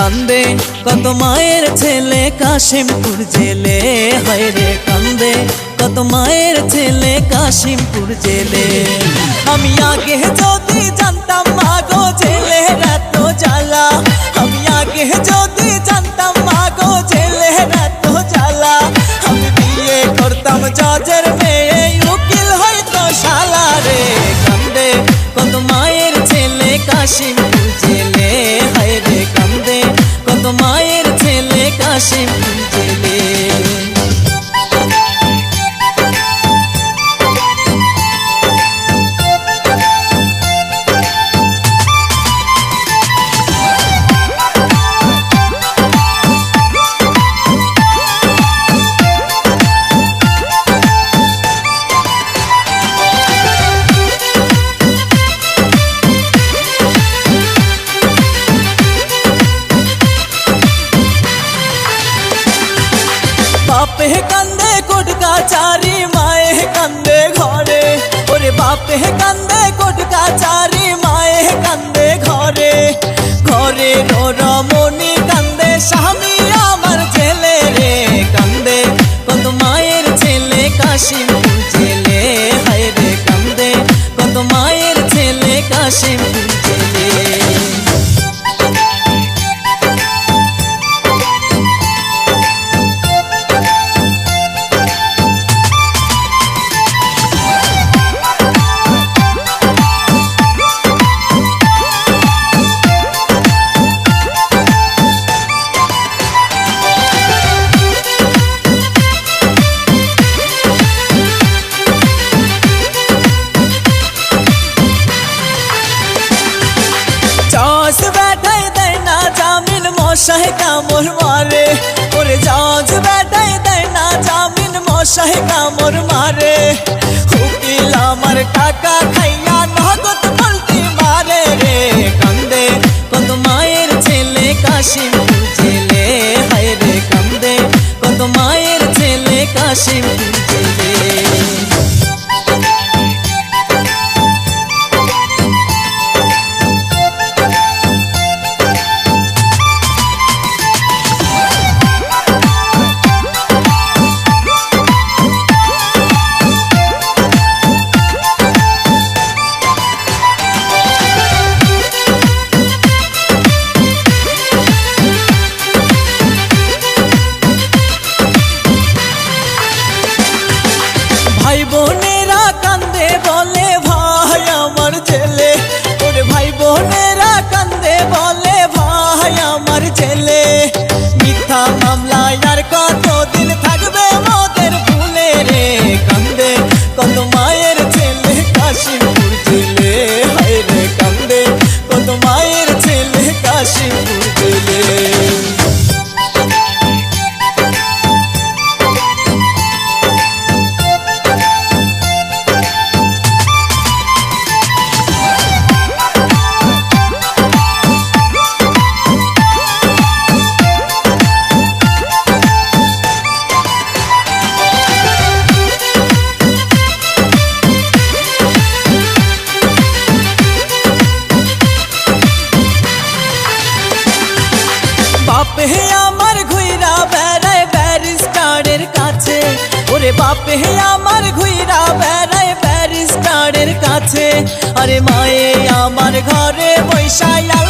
কান্দে কত মায়ের ছেলে কাশিমপুর জেলে, হায় রে কান্দে কত মায়ের ছেলে কাশিমপুর জেলে। আমি আগে যদি জানতাম মাগো জেলে এত জ্বালা, আমি আগে যদি জানতাম মাগো জেলে এত জ্বালা, আমি বিয়ে করতাম জজের মেয়ে উকিল হয়তো শালা রে। কান্দে কত মায়ের ছেলে কাশিমপুর জেলে, হায় রে কান্দে কত মায়ের ছেলে কাশিমপুর জেলে। বাপে কান্দে কোর্ট কাচারি, মায়ে কান্দে ঘরে, ওরে বাপে কান্দে কোর্ট কাচারি, মায়ে কান্দে ঘরে। ঘরে রমণী কান্দে স্বামী আমার ছেলে রে। কান্দে কত মায়ের ছেলে কাশিমপুর জেলে, হায় রে কান্দে কত মায়ের ছেলে কাশিমপুর জেলে। बैठाई देना जामिन मशाही कामर मारे, ओरे जज बैठाई देना जामिन मशाही कामर मारे। उकिल आमार टाका खाइया नगद पलटी मारे रे। कांदे कत मायेर छेले काशिमपुर जेले, हाय रे कांदे कत मायेर छेले काशिमपुर जेले। भाई बोनेरा कांदे बोले भाई आमार जेले, ओरे भाई बोनेरा कांदे बोले भाई आमार जेले। मिथ्या मामला यार कतदिन थाकबे मोদের भूले रे। कांदे कत मायेर छेले काशिमपुर जेले, हाय रे कांदे कत मायेर छेले काशिमपुर जेले। बापे आमार घुइरा बेড়ায় ব্যারিস্টারের কাছে, ওরে বাপে আমার ঘুইরা বেড়ায় ব্যারিস্টারের কাছে। আরে মায়ে আমার ঘরে বৈশায়া